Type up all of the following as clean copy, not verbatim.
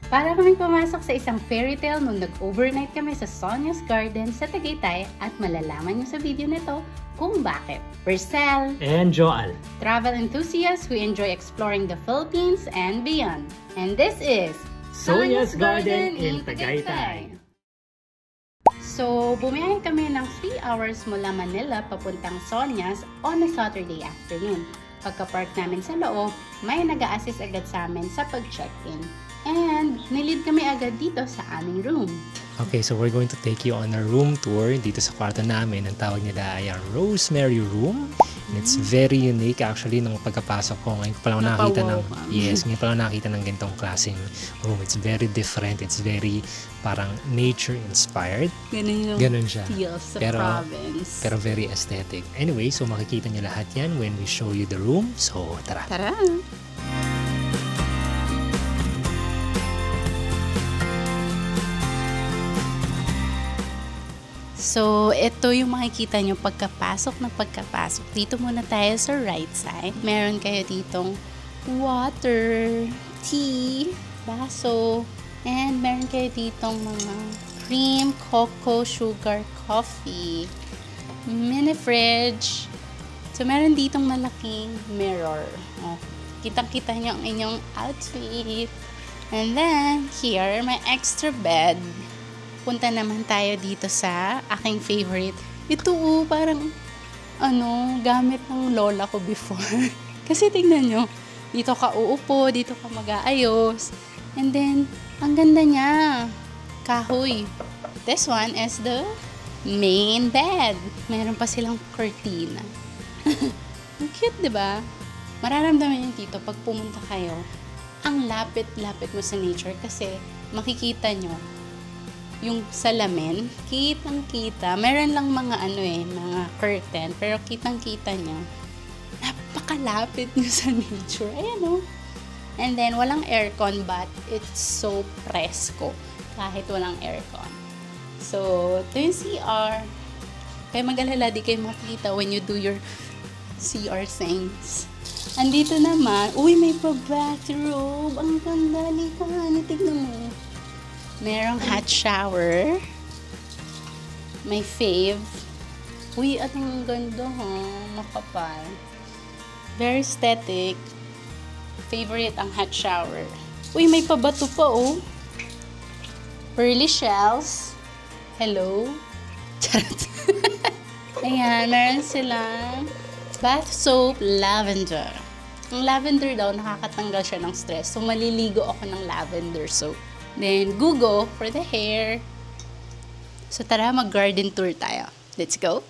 Para kaming pumasok sa isang fairy tale nung nag-overnight kami sa Sonia's Garden sa Tagaytay at malalaman nyo sa video nito kung bakit. We're Sel and Joel, travel enthusiasts who enjoy exploring the Philippines and beyond. And this is Sonia's Garden in Tagaytay. So, bumiyahe kami ng 3 hours mula Manila papuntang Sonia's on a Saturday afternoon. Pagka-park namin sa loob, may nag-a-assist agad sa amin sa pag-check-in. And nilid kami agad dito sa aming room. Okay, so we're going to take you on a room tour dito sa kwarto namin. Ang tawag nila ay ang Rosemary Room. And it's very unique actually nung pagkapasok ko. Ngayon ko palang nakita ng ngayon palang nakita ng ganitong klaseng room. It's very different. It's very parang nature inspired. Ganun siya. Feels sa province. Pero very aesthetic. Anyway, so makikita niyo lahat yan when we show you the room. So, tara. Tara! So, ito yung makikita nyo pagkapasok. Dito muna tayo sa right side. Meron kayo ditong water, tea, baso, and meron kayo ditong mga cream, cocoa, sugar, coffee, mini fridge. So, meron ditong malaking mirror. Oh, kitang-kita nyo ang inyong outfit. And then, here, may extra bed. Punta naman tayo dito sa aking favorite. Ito parang gamit ng lola ko before. Kasi tingnan nyo, dito ka uupo, dito ka mag-aayos. And then, ang ganda niya. Kahoy. This one is the main bed. Meron pa silang cortina. Ang cute, diba? Mararamdaman nyo dito pag pumunta kayo, ang lapit-lapit mo sa nature kasi makikita nyo yung salamin, kitang-kita. Meron lang mga mga curtain, pero kitang-kita nyo. Napakalapit nyo sa nature. Ayan And then, walang aircon, but it's so presko. Kahit walang aircon. So, ito yung CR. Kaya mag-alala, di kayo makikita when you do your CR things. Andito naman, may bathrobe. Ang ganda, tignan mo. Merong hot shower. May fave. Ang ganda makapal. Very aesthetic. Favorite ang hot shower. May pabato pa Pearly shells. Hello. Charot. Ayan, meron silang bath soap lavender. Ang lavender daw, nakakatanggal siya ng stress. So, maliligo ako ng lavender soap. Then, Gugo for the hair. So, tara, mag-garden tour tayo. Let's go!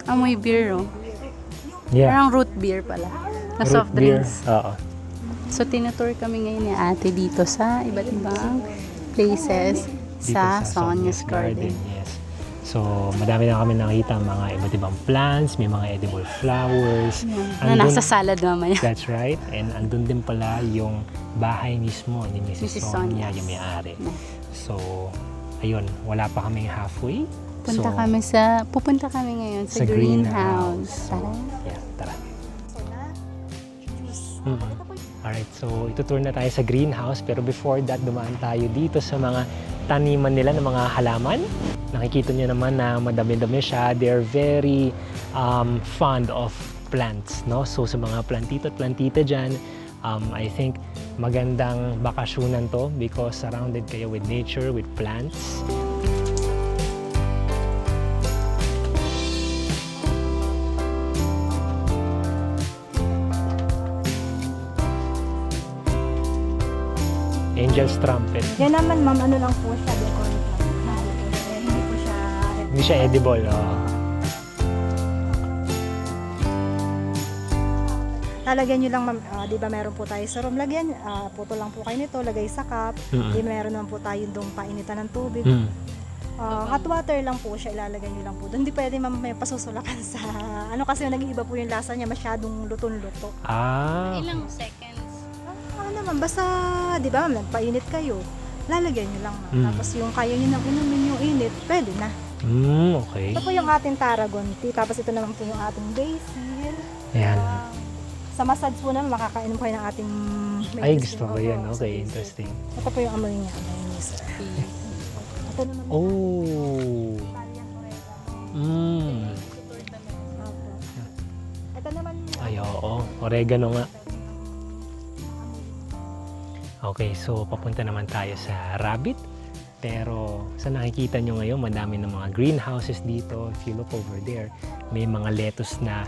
Amoy beer, Yeah. Parang root beer pala. Na Root soft drinks. Beer. Oo. So, tinutour kami ngayon ni ate dito sa iba't ibang places sa Sonia's Garden. Yes. So, madami na kami nakita mga iba't ibang plants, may mga edible flowers. Na nasa salad mamaya. That's right. And andun din pala yung bahay mismo ni Mrs. Sonia, yung may-ari. So, ayun, wala pa kaming halfway. Pupunta kami ngayon sa greenhouse. Tara. Yeah, tara. Alright, so itutour na tayo sa greenhouse. Pero before that, dumaan tayo dito sa mga taniman nila ng mga halaman. Nakikita niyo naman na madami-dami siya. They're very fond of plants, no? So sa mga plantito at plantita dyan, I think magandang bakasyonan to because surrounded kayo with nature, with plants. Angel's trumpet. Yan naman ma'am, lang po siya, Hindi siya edible. Lalagyan nyo lang ma'am, di ba meron po tayo sa room, lagyan, puto lang po kayo nito, lagay sa cup. Di meron naman po tayo doon painitan ng tubig. Hot water lang po siya, ilalagay nyo lang po doon. Hindi pwede ma'am may pasusulakan sa, kasi nag-iiba po yung lasa niya, masyadong luto-luto. Ilang seconds? Naman, basta, di ba, nagpainit kayo, lalagyan nyo lang. Tapos yung kaya nyo nang inumin yung init, pwede na. Okay. Ito po yung ating tarragon tea. Tapos ito naman po yung ating basil. Ayan. Sa massage po naman, makakainom kayo ng ating Ay, gusto ko yan. Okay, interesting. Ito po yung amoy niya. Sir. Ito naman Oh. Ito naman Ay, oo. Oregano nga. Okay, so papunta naman tayo sa rabbit. Pero sa nakikita nyo ngayon, madami ng mga greenhouses dito. If you look over there, may mga lettuce na.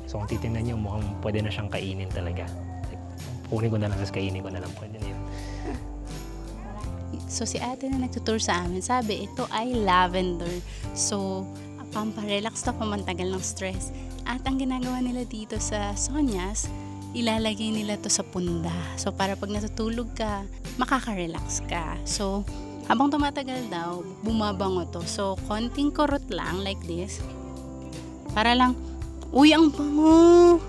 So kung titignan nyo, mukhang pwede na siyang kainin talaga. Like, kunin ko na lang, tapos kainin ko na lang. Pwede na yun. So si ate na nagtutour sa amin, sabi ito ay lavender. So pamparelax to, pamantagal ng stress. At ang ginagawa nila dito sa Sonia's, ilalagay nila to sa punda. So para pag natutulog ka, makaka-relax ka. So habang tumatagal daw, bumabango to. So konting kurot lang like this. Para lang, uy, ang bango!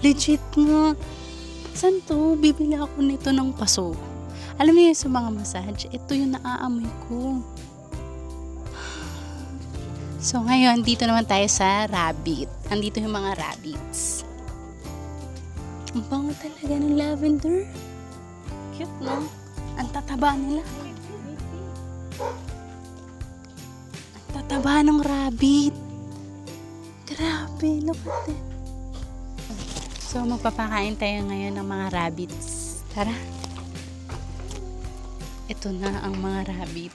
Legit nga! Saan to? Bibili ako nito ng paso. Alam niyo sa mga massage, ito yung naaamoy ko. So ngayon, dito naman tayo sa rabbit. Andito yung mga rabbits. Ang bango talaga ng lavender. Cute, no? Ang tataba nila. Ang tataba ng rabbit. Grabe, look at it. So magpapakain tayo ngayon ng mga rabbits. Tara. Ito na ang mga rabbit.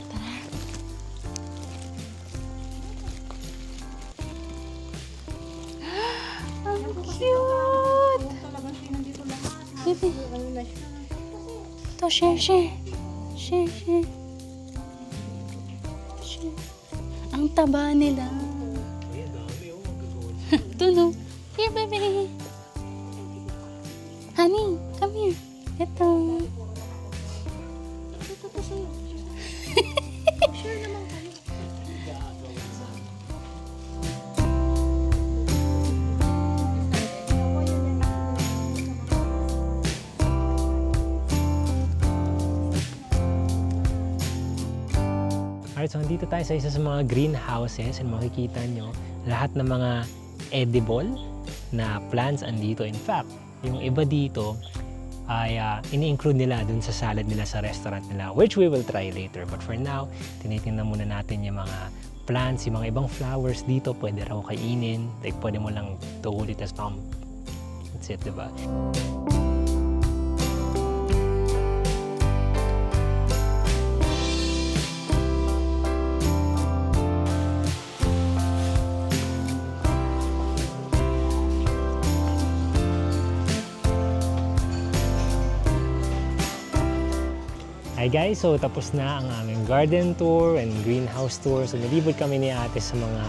Tara. Ang cute! Bebe. Ito, share. Share. Ang taba nila. Ito, no? Here, baby. Honey, come here. Ito. Alright, so nandito tayo sa isa sa mga greenhouses and makikita nyo lahat ng mga edible na plants andito. In fact, yung iba dito ay ini-include nila dun sa salad nila sa restaurant nila, which we will try later. But for now, tinitingnan muna natin yung mga plants, yung mga ibang flowers dito. Pwede raw kainin. Like, pwede mo lang tuhuli, tas that's it, diba? Hi guys, so tapos na ang aming garden tour and greenhouse tour. So nalibot kami ni ate sa mga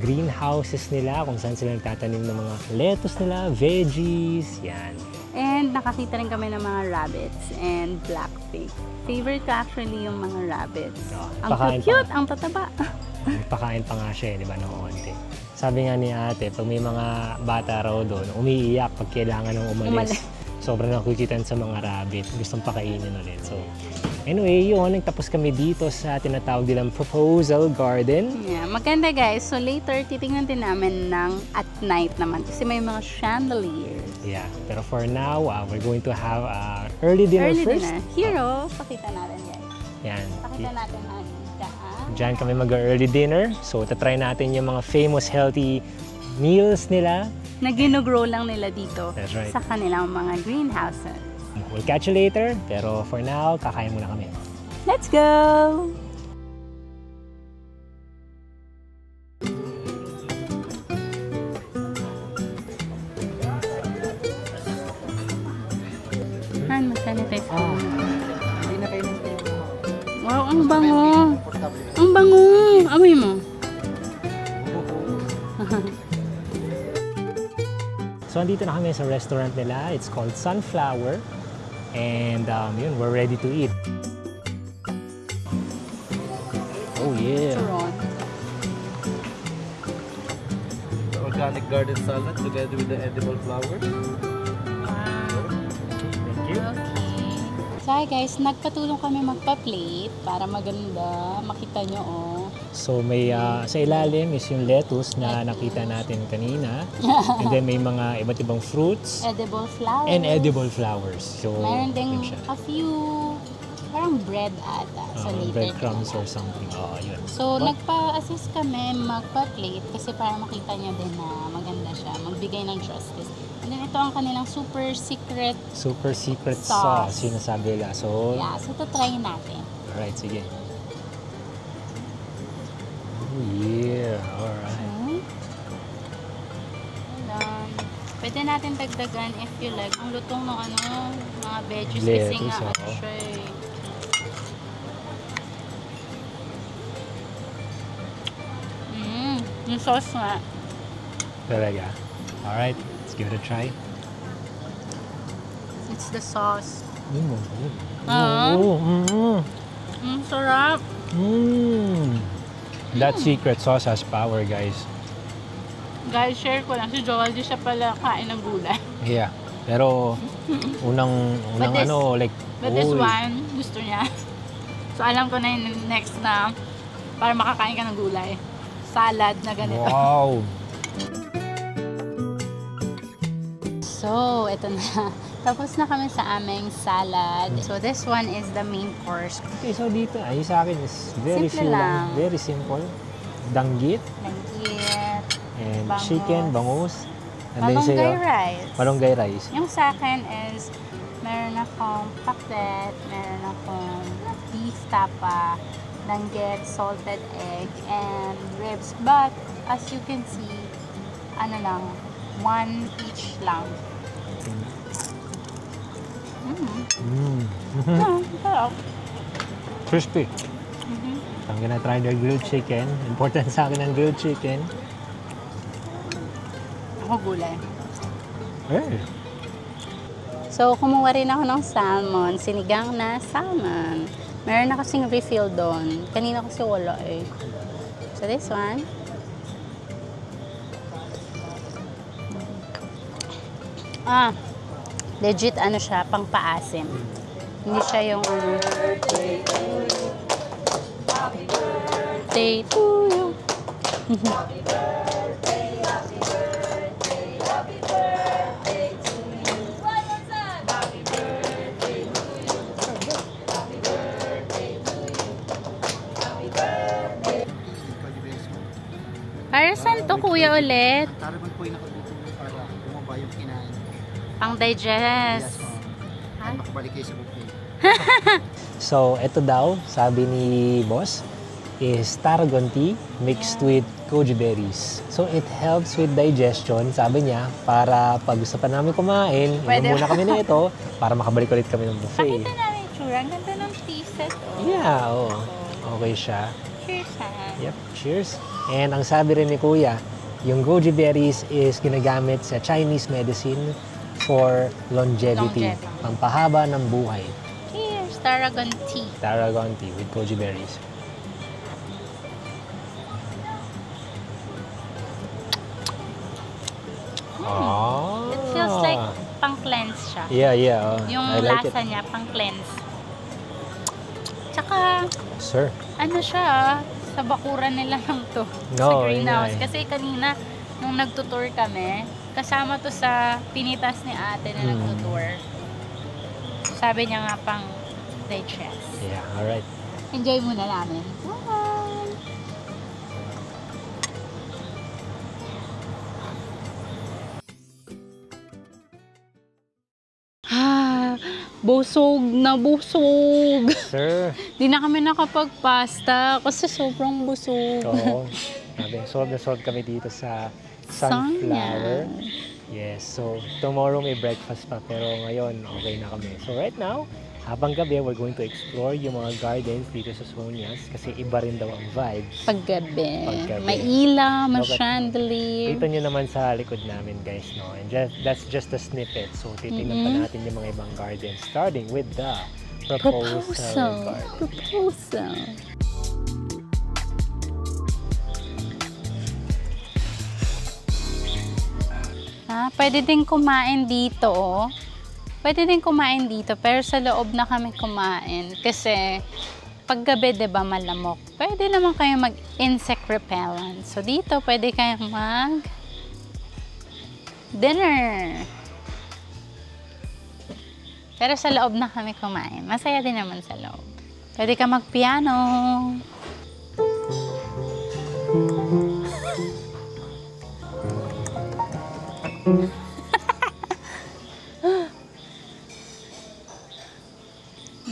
greenhouses nila, kung saan sila nagtatanim ng mga lettuce nila, veggies, yan. And nakakita rin kami ng mga rabbits and black pig. Favorite ko actually yung mga rabbits. Ang cute, ang tataba. Pakain pa nga siya, di ba, noong onte. Sabi nga ni ate, pag may mga bata raw doon, umiiyak pag kailangan ng umalis. Sobrang nakukitan sa mga rabbit. Gustong pakainin ulit. So, anyway, yun. Nagtapos kami dito sa tinatawag nilang proposal garden. Yeah, maganda guys. So later, titingnan din namin ng at night naman. Kasi may mga chandeliers. Yeah. Pero for now, we're going to have early dinner first. Dinner. Hero, pakita natin guys. Yan. Pakita natin Diyan kami mag-early dinner. So, tatry natin yung mga famous healthy meals nila. Na ginugrow lang nila dito. That's right. Sa kanilang mga greenhouses. We'll catch you later. Pero for now, kakain muna kami. Let's go! Han, mag-sanitize ka. Hindi na kayo ng Wow, ang bango! Ang bango! Amoy mo. So, andito na kami sa restaurant nila. It's called Sunflower. And yun, we're ready to eat. Oh, yeah. Turon. The organic garden salad together with the edible flowers. Wow. Thank you. Okay. So, Kaya guys, nagpatulong kami magpa-plate para maganda. Makita nyo, oh. So may sa ilalim is yung lettuce na nakita natin kanina. And then may mga iba't ibang fruits. Edible flowers. And edible flowers. So, Meron ding yun siya. a few, parang bread ata sa later. Breadcrumbs or something. Oo, yun. So, nagpa-assist kami magpa-plate kasi para makita niya din na maganda siya. Magbigay ng justice. And then, ito ang kanilang super secret. Super secret sauce, Sauce. yun ang sabi nila. So, Yeah, so ito try natin. alright, sige. Oh, yeah. Alright. Pwede natin dagdagan if you like. Ang lutong ng mga veggies Lettuce, kasi nga oo. siya eh. Yung sauce nga. Talaga. Alright, let's give it a try. It's the sauce. Ah. Sarap. That secret sauce has power, guys. Guys, share ko lang. Si Joel, di siya pala kain ng gulay. Yeah. Pero, unang this- like, But this uy. one, gusto niya. So, alam ko na yung next na para makakain ka ng gulay. Salad na ganito. Wow! So, ito na. Tapos na kami sa aming salad. So, this one is the main course. Okay, so dito, ay sa akin is very Simple lang. Very simple. Danggit Langgit, and Bangus. chicken, bangus. And then malunggay sa'yo, rice. malunggay rice. Yung sa akin is, meron akong pakbet, meron akong beef tapa, langgit, salted egg, and ribs. But, as you can see, one each lang. Sarap. Crispy. I'm gonna try the grilled chicken. Important sa akin ang grilled chicken. Ako gulay. Eh, So, kumuha rin ako ng salmon, sinigang na salmon. Meron na kasing refill doon. Kanina kasi wala eh. So, this one. Legit siya, pang paasim. Hindi siya yung Day to you. Para saan to, kuya, ulit? Taraman po yung nakabito para bumaba yung kinain. Pang digest. Ay, makabalik kayo sa buffet. So, ito daw, sabi ni boss, is tarragon tea mixed with goji berries. So, it helps with digestion, sabi niya, para pag gusto pa namin kumain, Pwede. inom muna kami nito para makabalik ulit kami ng buffet. Pakita namin yung tsura. Ang ganda ng tea set. Oh. Yeah, oo. Okay siya. Cheers, ha? Yep, cheers. And ang sabi rin ni Kuya, yung goji berries is ginagamit sa Chinese medicine for longevity. Longevity. Pampahaba ng buhay. Cheers, Tarragon tea. Tarragon tea with goji berries. It feels like pang-cleanse siya. Yeah. Yung I like lasa it. niya, pang-cleanse. Tsaka, Sir. siya, sa bakuran nila lang to. Sa No, greenhouse. yun nga eh. Kasi kanina, nung nagtutour kami, kasama to sa pinitas ni ate na nagtutour. Sabi niya nga pang digest. Yeah, alright. Enjoy muna namin. Bye! Busog na busog. Sir. Di na kami nakapagpasta kasi sobrang busog. Oo. Sabi, solve na solve kami dito sa Sunflower. Yes, so tomorrow may breakfast pa pero ngayon okay na kami. So right now, habang gabi, we're going to explore yung mga gardens dito sa Sonias kasi iba rin daw ang vibe. Paggabi. Paggabi. May ilaw, may Look at- chandelier. Kita nyo naman sa likod namin guys, no? And that's just a snippet. So titignan pa natin yung mga ibang gardens starting with the Proposal Garden. Proposal. Pwede din kumain dito, oh. Pwede din kumain dito, pero sa loob na kami kumain. Kasi, paggabi, diba, malamok. Pwede naman kayo mag-insect repellent. So, dito, pwede kayong mag-dinner. Pero sa loob na kami kumain. Masaya din naman sa loob. Pwede ka mag-piano.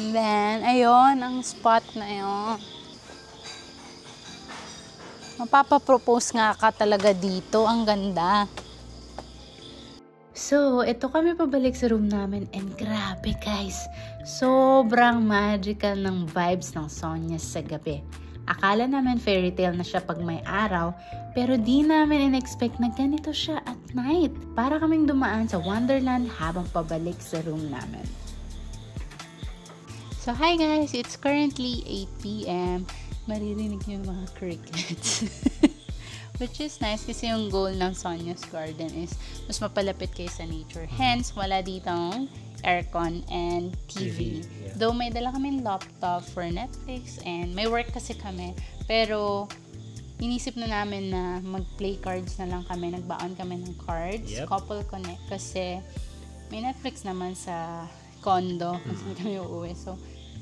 Then, ayun, ang spot na yun. Mapapapropose nga ka talaga dito. Ang ganda. So, ito kami pabalik sa room namin and grabe guys, sobrang magical ng vibes ng Sonias sa gabi. Akala namin fairy tale na siya pag may araw, pero di namin in-expect na ganito siya at night. Para kaming dumaan sa Wonderland habang pabalik sa room namin. So, hi guys! It's currently 8 p.m. Maririnig yung mga crickets. Which is nice kasi yung goal ng Sonia's Garden is mas mapalapit kayo sa nature. Hence, wala ditong aircon and TV. Yeah. Though may dala kaming laptop for Netflix and may work kasi kami. Pero, inisip na namin na mag-play cards na lang kami. Nagbaon kami ng cards. Yep. Couple Connect kasi may Netflix naman sa condo kung saan kami uuwi. So,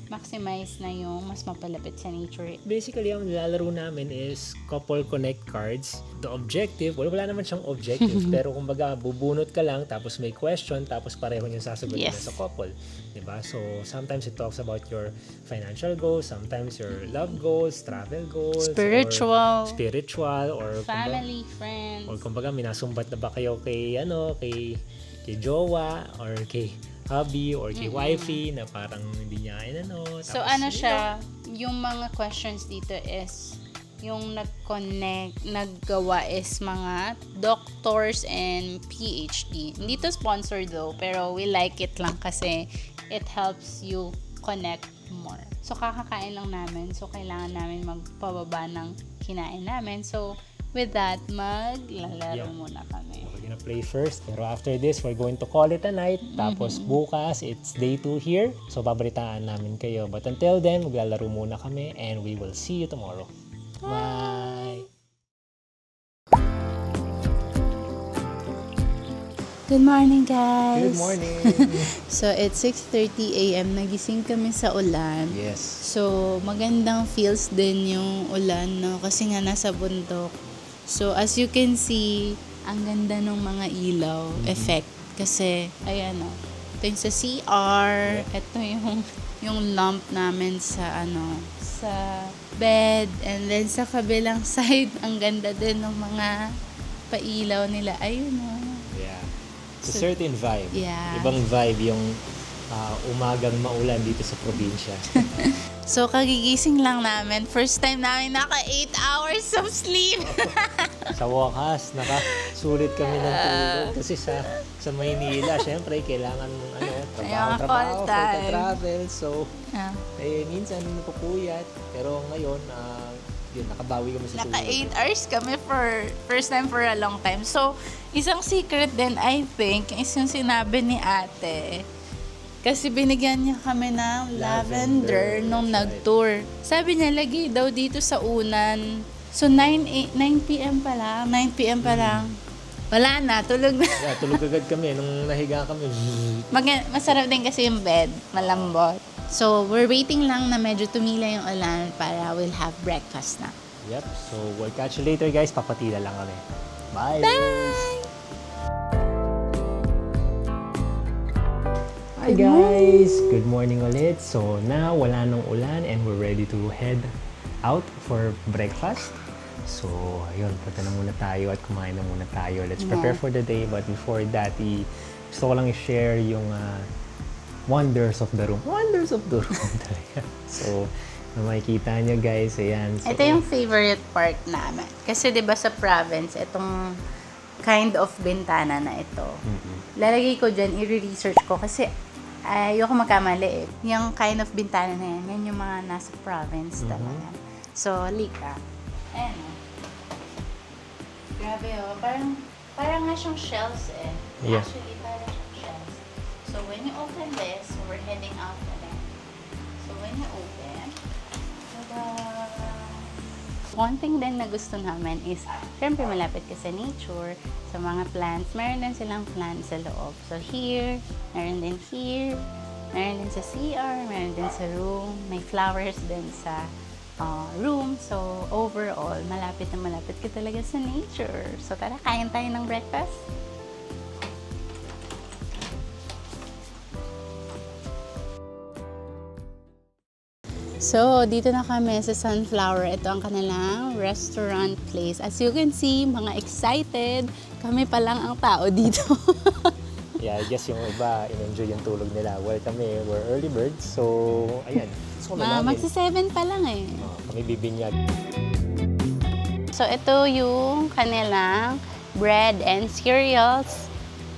maximize na yung mas mapalapit sa nature. Basically, ang nilalaro namin is couple connect cards. The objective, wala naman siyang objective, pero kumbaga, bubunot ka lang, tapos may question, tapos pareho yung sasagutin Yes. na sa couple. Diba? So, sometimes it talks about your financial goals, sometimes your love goals, travel goals, Spiritual, or family, friends. Or kumbaga, minasumbat na ba kayo kay jowa, or kay hubby, or kay wifey, na parang hindi niya So, ano siya, yung mga questions dito is, yung nag-connect, naggawa is mga doctors and PhD. Hindi to sponsored though, pero we like it lang kasi it helps you connect more. So, kakakain lang namin. So, kailangan namin magpababa ng kinain namin. So, with that, maglalaro muna kami. We're gonna play first, pero after this, we're going to call it a night. Tapos bukas, it's day 2 here. So, babalitaan namin kayo. But until then, maglalaro muna kami and we will see you tomorrow. Bye! Good morning, guys! Good morning! So, it's 6:30 a.m. Nagising kami sa ulan. Yes. So, magandang feels din yung ulan, no? Kasi nga nasa bundok. So, as you can see, ang ganda ng mga ilaw effect. Kasi, ayan o. Ito yung sa CR. Ito yung lamp namin sa sa bed. And then, sa kabilang side, ang ganda din ng mga pailaw nila. Ayun o. Yeah. It's a certain vibe. Yeah. Ibang vibe yung umagang maulan dito sa probinsya. So, kagigising lang namin. First time namin naka 8 hours of sleep. Sa wakas, nakasulit kami ng tulog. Kasi sa Maynila, syempre, kailangan trabaho, travel. So, minsan napupuyat. Pero ngayon, nakabawi kami sa tulog. Naka 8 hours kami for first time for a long time. So, isang secret din, I think, is yung sinabi ni ate. Kasi binigyan niya kami ng lavender nung nag-tour. Sabi niya, lagi daw dito sa unan. So, 9 p.m. pa lang. 9 p.m. pa lang. Wala na, tulog na. Yeah, tulog agad kami. Nung nahiga kami. Masarap din kasi yung bed. Malambot. So, we're waiting lang na medyo tumila yung ulan para we'll have breakfast na. Yep. So, we'll catch you later, guys. Papatila lang kami. Bye! Bye! Hi guys! Good morning ulit. So now, wala nang ulan and we're ready to head out for breakfast. So, ayun, punta na muna tayo at kumain na muna tayo. Let's prepare for the day. But before that, gusto ko lang i-share yung wonders of the room. Wonders of the room talaga. So, makikita nyo guys, ayan. So, ito yung favorite part namin. Kasi 'di ba sa province, itong kind of bintana na ito. Lalagay ko dyan, i-research ko kasi ayoko magkamali eh. Yung kind of bintana na yan yung mga nasa province talaga. So, lika. Ayan o. Grabe o. Parang nga siyang shells eh. Yeah. Actually, parang siyang shells. So, when you open this, we're heading out na din. So when you open, tada! One thing din na gusto namin is, syempre malapit ka sa nature, sa mga plants. Meron din silang plants sa loob. So here, meron din here, meron din sa CR, meron din sa room. May flowers din sa room. So overall, malapit na malapit ka talaga sa nature. So tara, kain tayo ng breakfast. So, dito na kami sa Sunflower. Ito ang kanilang restaurant place. As you can see, mga excited. Kami pa lang ang tao dito. Yeah, I guess yung iba, in-enjoy yung tulog nila. Well, kami, we're early birds. So, ayan. So, Magsi-7 pa lang eh. Kami bibinyag. So, ito yung kanilang bread and cereals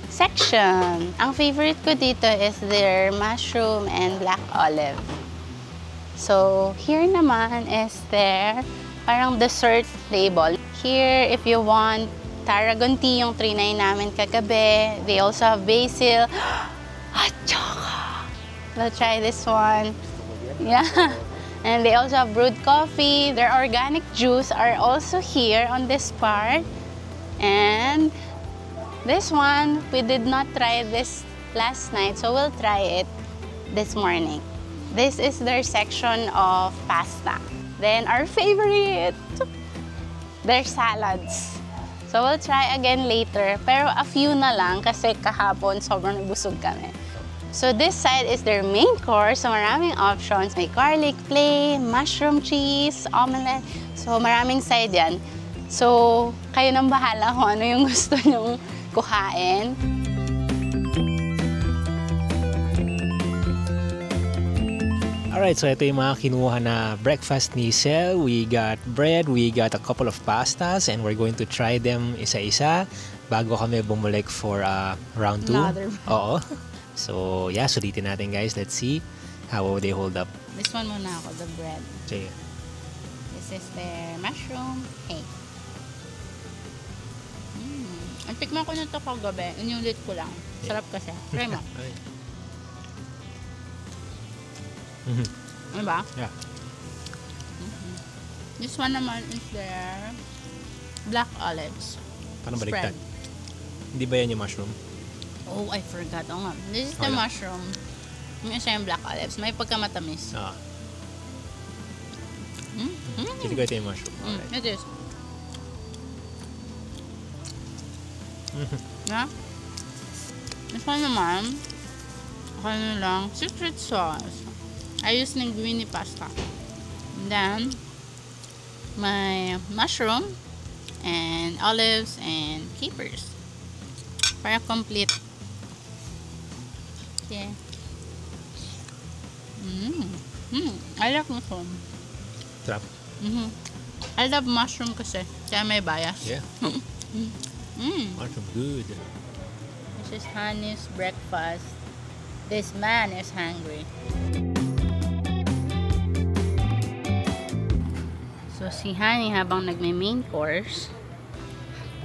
section. Ang favorite ko dito is their mushroom and black olive. So, here naman is their parang dessert table. Here, if you want Tarragon tea, yung 3-9 namin kagabi. They also have basil. Hot chocolate! We'll try this one. Yeah. And they also have brewed coffee. Their organic juice are also here on this part. And this one, we did not try this last night, so we'll try it this morning. This is their section of pasta. Then our favorite, their salads. So we'll try again later, pero a few na lang kasi kahapon sobrang nabusog kami. So this side is their main course. So maraming options. May garlic play, mushroom cheese, omelette. So maraming side yan. So kayo nang bahala kung ano yung gusto nyong kuhain. Alright, so ito yung mga kinuha na breakfast ni Sel. We got bread, we got a couple of pastas, and we're going to try them isa-isa bago kami bumalik for round 2. Oo. So, yeah, sulitin natin guys. Let's see how they hold up. This one muna ako, the bread. Sige. This is their mushroom cake. Ang tikman ko na ito kagabi, inulit ko lang. Sarap kasi. Try mo. Ano ba? Yeah. This one naman is their black olives. Paano baliktad? Hindi ba yan yung mushroom? Oh, I forgot. Oh, nga. This is the mushroom. Yung isa yung black olives. May pagkamatamis. Kasi ko ito yung mushroom. It is. Yeah? This one naman, ano lang, secret sauce. I use linguine pasta. And then, my mushroom and olives and capers. Para complete. Yeah. I like mushroom. Sarap. I love mushroom kasi. Kaya may bias. Yeah. Mushroom, good. This is Honey's breakfast. This man is hungry. So, si Honey habang nagme-main course,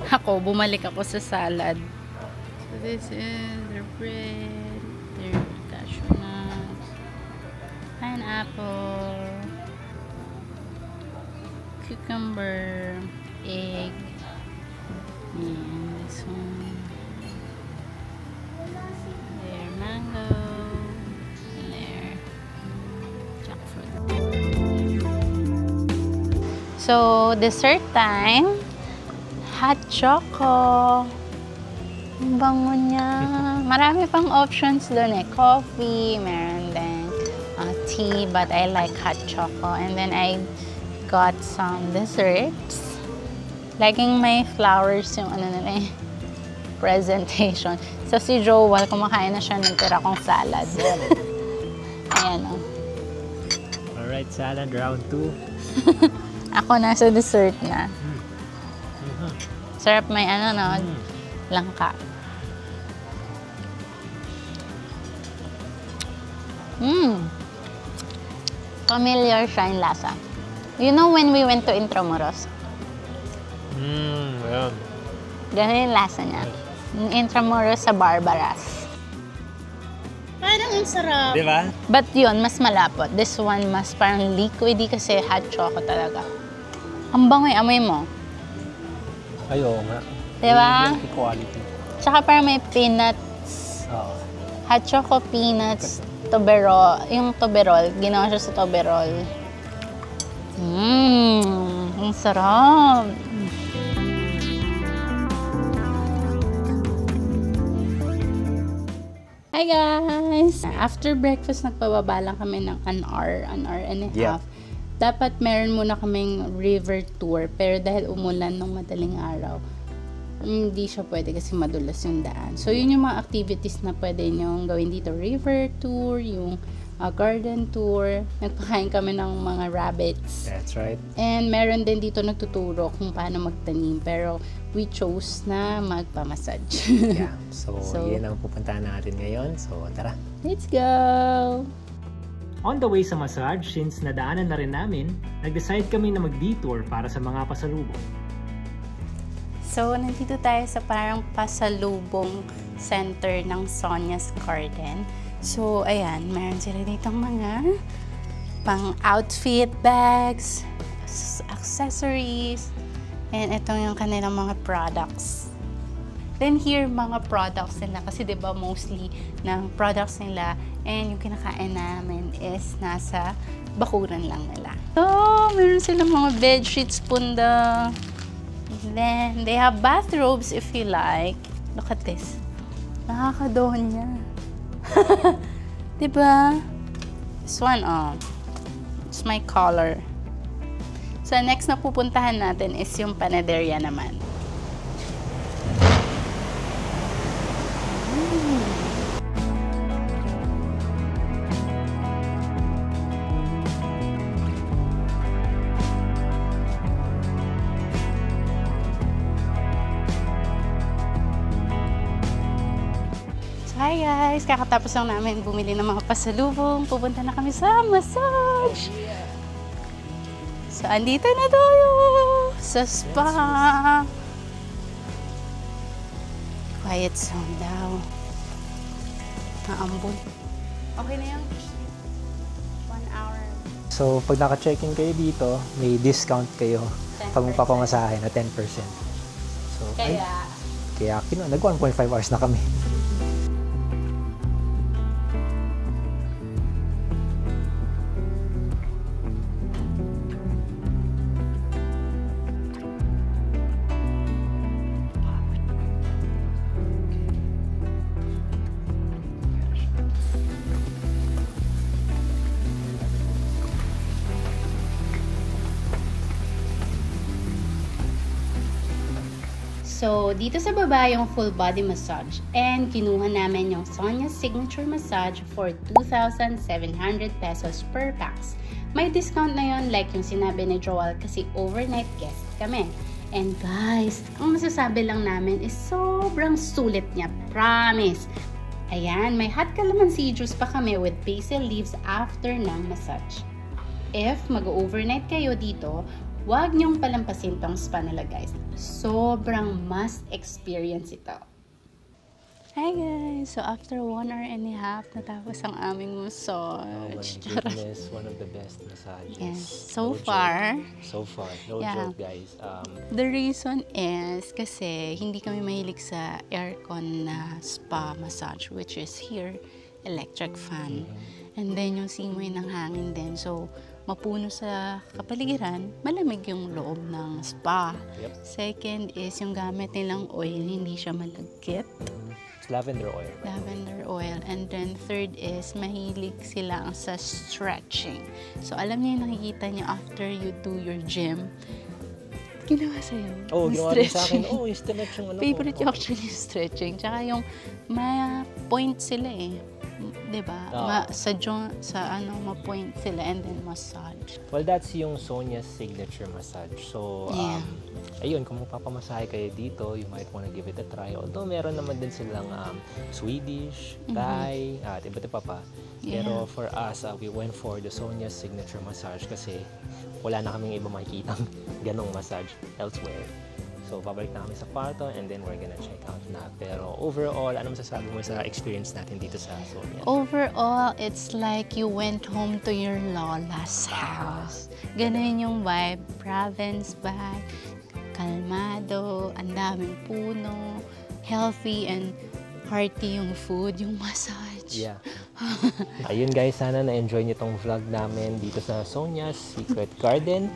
ako, bumalik ako sa salad. So, this is their bread, their cashew nuts, pineapple, cucumber, egg, and this one, their mango, and their jackfruit. So, dessert time. Hot choco. Ang bango niya. Marami pang options doon eh. Coffee, meron din tea, but I like hot choco. And then I got some desserts. Laging may flowers yung ano nila eh, presentation. So, si Joel, kumakain na siya ng tira kong salad. Ayan o. Alright, salad round 2. Ako nasa dessert na. Sarap may ano no, langka. Familiar siya yung lasa. You know when we went to Intramuros? Ayan. Ganun yung lasa niya. Intramuros sa Barbaras. Ang sarap. Di ba? But yun, mas malapot. This one, mas parang liquidy kasi hot choco talaga. Ang bango yung amoy mo. Ay, oo nga. Diba? Yung quality. Tsaka parang may peanuts. Oo. Hot choco, peanuts, tuberol. Yung tuberol, ginawa siya sa tuberol. Ang sarap. Hi guys! After breakfast, nagpababa lang kami ng an hour and a half. Dapat meron muna kaming river tour, pero dahil umulan ng madaling araw, hindi siya pwede kasi madulas yung daan. So, yun yung mga activities na pwede nyong gawin dito. River tour, yung garden tour. Nagpakain kami ng mga rabbits. That's right. And meron din dito nagtuturo kung paano magtanim. Pero we chose na magpamassage. Yeah. So, yun ang pupuntahan natin ngayon. So, tara. Let's go! On the way sa massage, since nadaanan na rin namin, nag-decide kami na mag-detour para sa mga pasalubong. So, nandito tayo sa parang pasalubong center ng Sonia's Garden. So, ayan, meron sila ditong mga pang-outfit bags, accessories, and ito yung kanilang mga products. Then here, mga products nila, kasi diba mostly ng products nila and yung kinakain namin is nasa bakuran lang nila. So, meron silang mga bed sheets, punda. Then, they have bathrobes if you like. Look at this. Nakakadoon niya. Diba? This one, it's my color. So, next na pupuntahan natin is yung panaderia naman. Hi guys! Kakatapos lang namin bumili ng mga pasalubong. Pupunta na kami sa massage! So, andito na tayo sa spa! Quiet zone daw. Naambon. Okay na yan? 1 hour. So, pag naka-check-in kayo dito, may discount kayo 10%. pag magpapamasahe na 10%. So, kaya nag 1.5 hours na kami. So, dito sa baba yung full body massage and kinuha namin yung Sonia's Signature Massage for 2,700 pesos per pax. May discount na yon like yung sinabi ni Joel kasi overnight guest kami. And guys, ang masasabi lang namin is sobrang sulit niya. Promise! Ayan, may hot calamansi juice pa kami with basil leaves after ng massage. If mag-overnight kayo dito, huwag niyong palampasin tong spa nila guys. Sobrang must experience ito. Hi guys! So after 1 hour and a half, natapos ang aming massage. Oh my goodness, one of the best massages. Yes, so far. So far, no Yeah. joke guys. The reason is kasi hindi kami mahilig sa aircon na spa massage, which is here, electric fan. And then yung simoy ng hangin din. So, mapuno sa kapaligiran, malamig yung loob ng spa. Yep. Second is yung gamit nilang oil, hindi siya malagkit. It's lavender oil. Lavender oil. And then third is mahilig sila sa stretching. So, alam niyo yung nakikita niyo after you do your gym, ginawa sa'yo. Oh, yung ginawa din sa akin. stretching. Oh, yung stretching. Favorite yung actually yung stretching. Tsaka yung may point sila eh. Diba? Ma-point sila and then massage. Well, that's yung Sonia's signature massage. So, Yeah. ayun, kung magpapamasahe kayo dito, you might wanna give it a try. Although, meron naman din silang Swedish, Thai, at iba't iba pa. Pero for us, we went for the Sonia's signature massage kasi wala na kaming iba makikitang ganong massage elsewhere. So, babalik na kami sa kwarto and then we're gonna check out na. Pero overall, ano masasabi mo sa experience natin dito sa Sonia? Overall, it's like you went home to your lola's house. Ganun yung vibe. Province vibe. Kalmado, ang daming puno, healthy and hearty yung food, yung massage. Yeah. Ayun guys, sana na-enjoy niyo tong vlog namin dito sa Sonia's Secret Garden.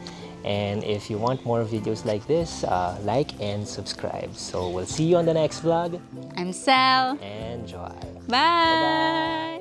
And if you want more videos like this, like and subscribe. So we'll see you on the next vlog. I'm Sal. And Joy. Bye!